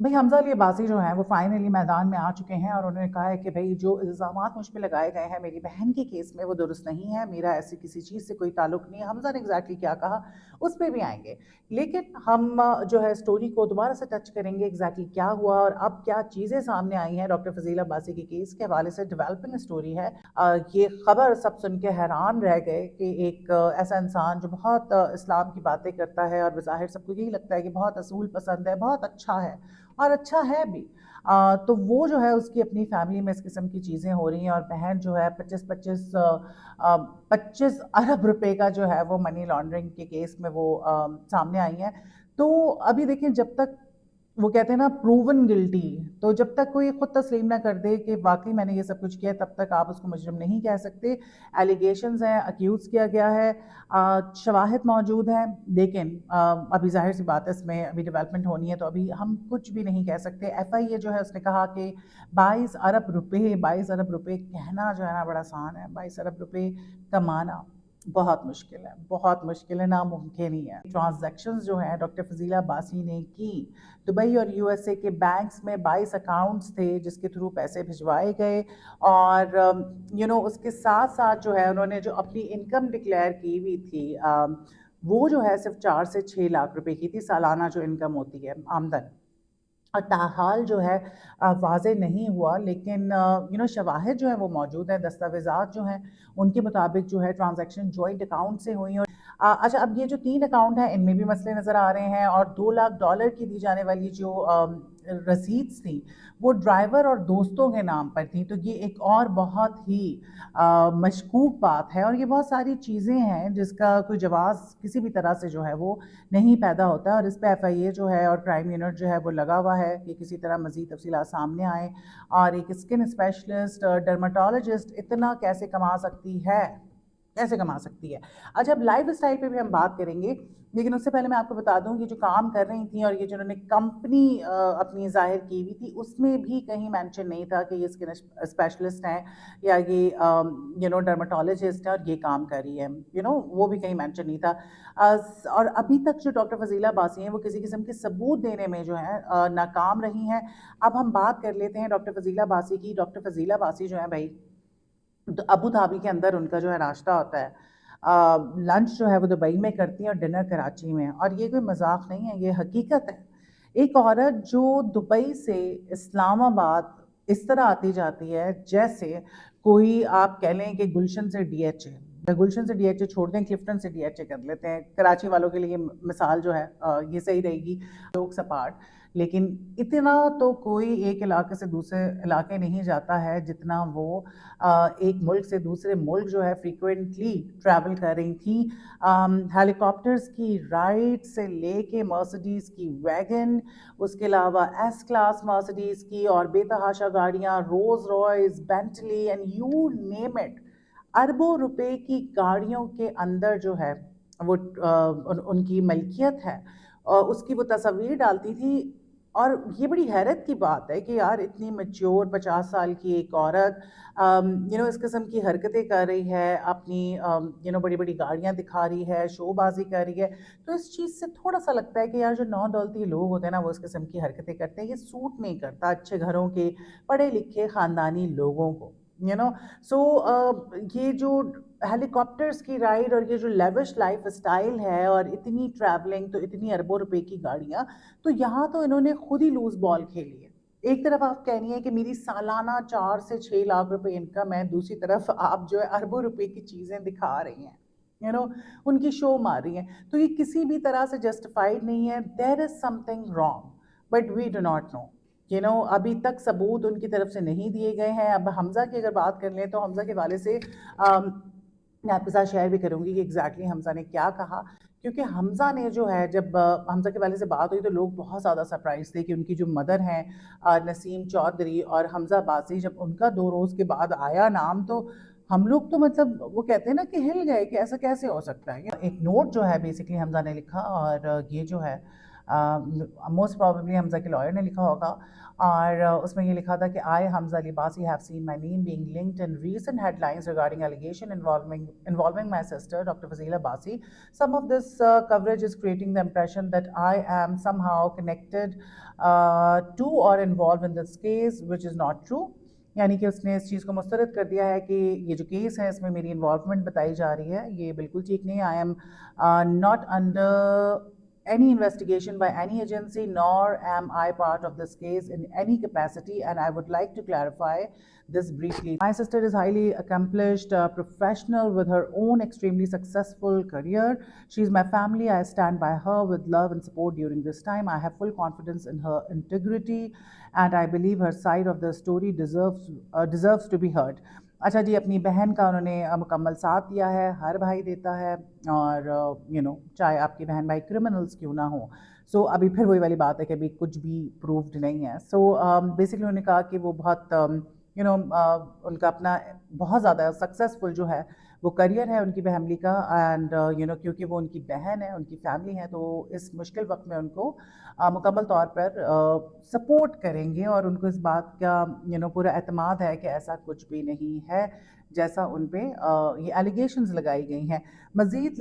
भाई हमज़ा अली अब्बासी जो हैं वो फाइनली मैदान में आ चुके हैं और उन्होंने कहा है कि भाई जो इल्ज़ामात मुझ पे लगाए गए हैं मेरी बहन के केस में वो दुरुस्त नहीं है, मेरा ऐसी किसी चीज़ से कोई ताल्लुक नहीं है। हमज़ा ने एग्जैक्टली क्या कहा उस पे भी आएंगे, लेकिन हम जो है स्टोरी को दोबारा से टच करेंगे एग्जैक्टली क्या हुआ और अब क्या चीज़ें सामने आई हैं डॉक्टर फजील अब्बासी के केस के हवाले से। डेवलपिंग स्टोरी है। ये खबर सब सुन के हैरान रह गए कि एक ऐसा इंसान जो बहुत इस्लाम की बातें करता है और बज़ाहिर सबको यही लगता है कि बहुत असूल पसंद है, बहुत अच्छा है और अच्छा है भी। तो वो जो है उसकी अपनी फैमिली में इस किस्म की चीज़ें हो रही हैं और बहन जो है 25 अरब रुपए का जो है वो मनी लॉन्ड्रिंग के केस में वो सामने आई हैं। तो अभी देखिए जब तक वो कहते हैं ना प्रूवन गिल्टी, तो जब तक कोई खुद तस्लीम ना कर दे कि वाकई मैंने ये सब कुछ किया तब तक आप उसको मुजरिम नहीं कह सकते। एलिगेशंस हैं, अक्यूज़ किया गया है, शवाहिद मौजूद हैं, लेकिन अभी ज़ाहिर सी बात है इसमें अभी डेवलपमेंट होनी है तो अभी हम कुछ भी नहीं कह सकते। एफआईए जो है उसने कहा कि 22 अरब रुपए कहना जो है ना बड़ा आसान है, 22 अरब रुपए कमाना बहुत मुश्किल है, नामुमकिन ही है। ट्रांजैक्शंस जो हैं डॉक्टर फजीला अब्बासी ने की, दुबई और यूएसए के बैंक्स में 22 अकाउंट्स थे जिसके थ्रू पैसे भिजवाए गए और उसके साथ साथ जो है उन्होंने जो अपनी इनकम डिक्लेयर की हुई थी वो जो है सिर्फ 4 से 6 लाख रुपए की थी, सालाना जो इनकम होती है आमदन। और ताहाल जो है वाज़े नहीं हुआ, लेकिन शवाहिद जो है वो मौजूद है, दस्तावेज़ात जो हैं उनके मुताबिक जो है ट्रांजैक्शन जॉइंट अकाउंट से हुई। और अच्छा, अब ये जो 3 अकाउंट हैं इनमें भी मसले नज़र आ रहे हैं और $2 लाख की दी जाने वाली जो रसीद्स थी वो ड्राइवर और दोस्तों के नाम पर थी। तो ये एक और बहुत ही मशकूक बात है और ये बहुत सारी चीज़ें हैं जिसका कोई जवाब किसी भी तरह से जो है वो नहीं पैदा होता है और इस पे एफआईए जो है और क्राइम यूनिट जो है वो लगा हुआ है कि किसी तरह मज़ीद तफसीलात सामने आए। और एक स्किन स्पेशलिस्ट डर्माटोलॉजिस्ट इतना कैसे कमा सकती है। अच्छा, अब लाइफ स्टाइल पे भी हम बात करेंगे, लेकिन उससे पहले मैं आपको बता दूं कि जो काम कर रही थी और ये जिन्होंने कंपनी अपनी जाहिर की हुई थी उसमें भी कहीं मेंशन नहीं था कि ये स्किन स्पेशलिस्ट हैं या ये डर्माटोलॉजिस्ट है और ये काम कर रही है, वो भी कहीं मेंशन नहीं था। और अभी तक जो डॉक्टर फजीला बासी हैं वो किसी किस्म के सबूत देने में जो है नाकाम रही हैं। अब हम बात कर लेते हैं डॉक्टर फजीला बासी की। डॉक्टर फजीला बासी जो है भाई, तो अबू धाबी के अंदर उनका जो है नाश्ता होता है, लंच जो है वो दुबई में करती हैं और डिनर कराची में, और ये कोई मजाक नहीं है, ये हकीकत है। एक औरत जो दुबई से इस्लामाबाद इस तरह आती जाती है जैसे कोई आप कह लें कि गुलशन से डीएचए, गुलशन से डीएचए छोड़ दें, क्लिफ्टन से डीएचए कर लेते हैं, कराची वालों के लिए मिसाल जो है ये सही रहेगी, लोग सपाट। लेकिन इतना तो कोई एक इलाके से दूसरे इलाके नहीं जाता है जितना वो एक मुल्क से दूसरे मुल्क जो है फ्रीक्वेंटली ट्रैवल कर रही थी। हेलीकॉप्टर्स की राइड से लेके मर्सिडीज़ की वैगन, उसके अलावा एस क्लास मर्सिडीज़ की और बेतहाशा गाड़ियाँ, Rolls Royce, Bentley and you name it, अरबों रुपए की गाड़ियों के अंदर जो है वो उनकी मलकियत है और उसकी वो तस्वीर डालती थी। और ये बड़ी हैरत की बात है कि यार इतनी मैच्योर 50 साल की एक औरत इस किस्म की हरकतें कर रही है, अपनी बड़ी बड़ी गाड़ियां दिखा रही है, शोबाजी कर रही है। तो इस चीज़ से थोड़ा सा लगता है कि यार जो नौ दौलती लोग होते हैं ना वो इस किस्म की हरकतें करते हैं, ये सूट नहीं करता अच्छे घरों के पढ़े लिखे ख़ानदानी लोगों को। यू नो सो ये जो हेलीकॉप्टर्स की राइड और ये जो लेविश लाइफ स्टाइल है और इतनी ट्रैवलिंग, तो इतनी अरबों रुपए की गाड़ियाँ, तो यहाँ तो इन्होंने खुद ही लूज बॉल खेली है। एक तरफ आप कह रही हैं कि मेरी सालाना 4 से 6 लाख रुपए इनकम है, दूसरी तरफ आप जो है अरबों रुपए की चीज़ें दिखा रही हैं, उनकी शो मार रही हैं, तो ये किसी भी तरह से जस्टिफाइड नहीं है। There is something wrong but we do not know. अभी तक सबूत उनकी तरफ से नहीं दिए गए हैं। अब हमजा की अगर बात कर लें तो हमजा के वाले से मैं आपके साथ शेयर भी करूंगी कि एग्जैक्टली हमजा ने क्या कहा, क्योंकि हमजा ने जो है जब हमजा के वाले से बात हुई तो लोग बहुत ज़्यादा सरप्राइज थे कि उनकी जो मदर हैं नसीम चौधरी और हमजा बासी, जब उनका 2 रोज़ के बाद आया नाम तो हम लोग तो मतलब वो कहते हैं ना कि हिल गए कि ऐसा कैसे हो सकता है। एक नोट जो है बेसिकली हमजा ने लिखा और ये जो है मोस्ट प्रॉबेबली हमज़ा के लॉयर ने लिखा होगा, और उसमें ये लिखा था कि आई Hamza Ali Basi have seen my name being linked in recent headlines regarding allegation involving my sister Dr. Fazila Basi. Some of this coverage is creating the impression that I am somehow connected to or involved in this case, which is not true. यानी कि उसने इस चीज़ को मुस्तरद कर दिया है कि ये जो केस है इसमें मेरी इन्वॉल्वमेंट बताई जा रही है, ये बिल्कुल ठीक नहीं है. आई am not under any investigation by any agency, nor am I part of this case in any capacity, and I would like to clarify this briefly. My sister is highly accomplished professional with her own extremely successful career. She is my family. I stand by her with love and support during this time. I have full confidence in her integrity, and I believe her side of the story deserves to be heard. अच्छा जी, अपनी बहन का उन्होंने मुकम्मल साथ दिया है, हर भाई देता है, और चाहे आपकी बहन भाई क्रिमिनल्स क्यों ना हो. सो अभी फिर वही वाली बात है कि अभी कुछ भी प्रूव्ड नहीं है. सो बेसिकली उन्होंने कहा कि वो बहुत उनका अपना बहुत ज़्यादा सक्सेसफुल जो है वो करियर है उनकी फैमिली का, एंड क्योंकि वो उनकी बहन है, उनकी फैमिली है, तो इस मुश्किल वक्त में उनको मुकम्मल तौर पर सपोर्ट करेंगे, और उनको इस बात का पूरा एतमाद है कि ऐसा कुछ भी नहीं है जैसा उन पे ये एलिगेशंस लगाई गई हैं. मज़ीद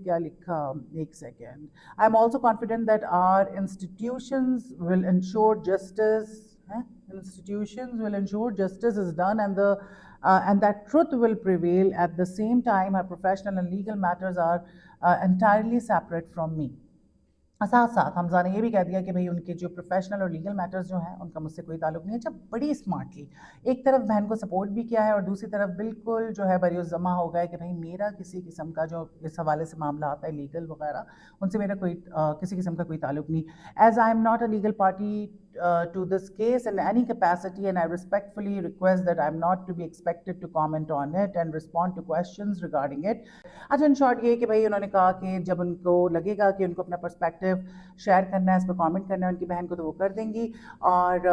क्या लिखा, एक second. I am also confident that our institutions will ensure justice institutions will ensure justice is done, and that truth will prevail. At the same time, her professional and legal matters are entirely separate from me. साथ साथ हमज़ा ने ये भी कह दिया कि भाई उनके जो प्रोफेशनल और लीगल मैटर्स जो हैं उनका मुझसे कोई ताल्लुक नहीं है. जब बड़ी स्मार्टली एक तरफ बहन को सपोर्ट भी किया है और दूसरी तरफ बिल्कुल जो है बरिउज़्ज़मा हो गया कि भाई मेरा किसी किस्म का जो इस हवाले से मामला आता है लीगल वगैरह, उनसे मेरा कोई किसी किस्म का कोई ताल्लुक नहीं. As I am not a legal party to this case in any capacity, and I respectfully request that I am not to be expected to comment on it and respond to questions regarding it. अच्छा, in short ये कि भाई उन्होंने कहा कि जब उनको लगेगा कि उनको अपना पर्सपेक्टिव शेयर करना है, इस पर कमेंट करना है उनकी बहन को, तो वो कर देंगी. और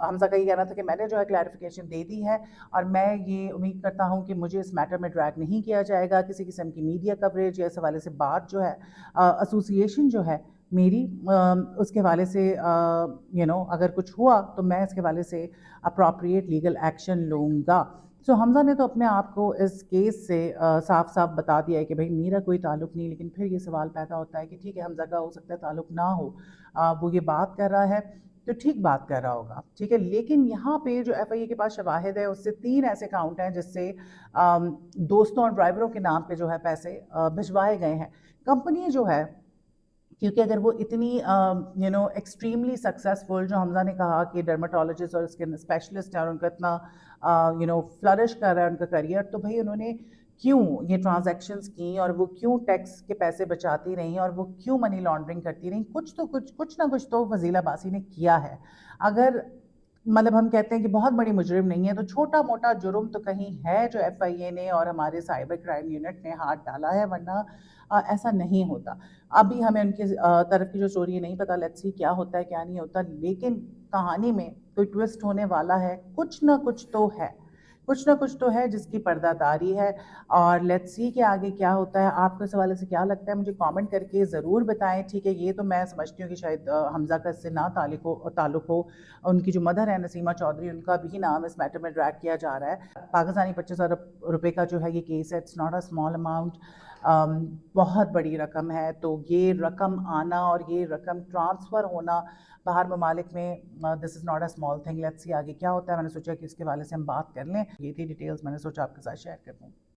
हमज़ा का ये कहना था कि मैंने जो है क्लैरिफिकेशन दे दी है, और मैं ये उम्मीद करता हूँ कि मुझे इस मैटर में ड्रैग नहीं किया जाएगा. किसी किस्म की मीडिया कवरेज या इस हवाले से बात जो है एसोसिएशन जो है मेरी उसके हवाले से अगर कुछ हुआ तो मैं इसके हवाले से अप्रोप्रिएट लीगल एक्शन लूँगा. सो हमज़ा ने तो अपने आप को इस केस से साफ साफ बता दिया है कि भाई मेरा कोई ताल्लुक़ नहीं. लेकिन फिर ये सवाल पैदा होता है कि ठीक है, हमज़ा का हो सकता है ताल्लुक़ ना हो, वो ये बात कर रहा है तो ठीक बात कर रहा होगा, ठीक है. लेकिन यहाँ पे जो FIA के पास शवाहिद है उससे 3 ऐसे अकाउंट हैं जिससे दोस्तों और ड्राइवरों के नाम पे जो है पैसे भिजवाए गए हैं. कंपनी जो है, क्योंकि अगर वो इतनी एक्सट्रीमली सक्सेसफुल, जो हमज़ा ने कहा कि डर्माटोलॉजिस्ट और स्किन स्पेशलिस्ट है और उनका इतना फ्लरिश कर रहा है उनका करियर, तो भाई उन्होंने क्यों ये ट्रांजैक्शंस की, और वो क्यों टैक्स के पैसे बचाती रहीं, और वो क्यों मनी लॉन्ड्रिंग करती रहीं. कुछ ना कुछ तो फजीला बासी ने किया है. अगर मतलब हम कहते हैं कि बहुत बड़ी मुजरिम नहीं है, तो छोटा मोटा जुर्म तो कहीं है जो FIA ने और हमारे साइबर क्राइम यूनिट ने हाथ डाला है, वरना ऐसा नहीं होता. अभी हमें उनकी तरफ की जो स्टोरी है नहीं पता, लेट्स सी क्या होता है क्या नहीं होता. लेकिन कहानी में कोई ट्विस्ट होने वाला है, कुछ ना कुछ तो है जिसकी पर्दादारी है. और लेट्स सी कि आगे क्या होता है. आपको इस हवाले से क्या लगता है, मुझे कमेंट करके ज़रूर बताएं. ठीक है, ये तो मैं समझती हूँ कि शायद हमज़ा का इससे ना ताल्लुक़ हो. उनकी जो मदर है नसीमा चौधरी, उनका भी नाम इस मैटर में ड्रैग किया जा रहा है. पाकिस्तानी 25 अरब रुपये का जो है ये केस है. It's not a small amount, बहुत बड़ी रकम है. तो ये रकम आना और ये रकम ट्रांसफ़र होना बाहर ममालिक में, this is not a small thing. Let's see आगे क्या होता है. मैंने सोचा कि इसके हवाले से हम बात कर लें. ये थी डिटेल्स, मैंने सोचा आपके साथ शेयर कर दूँ.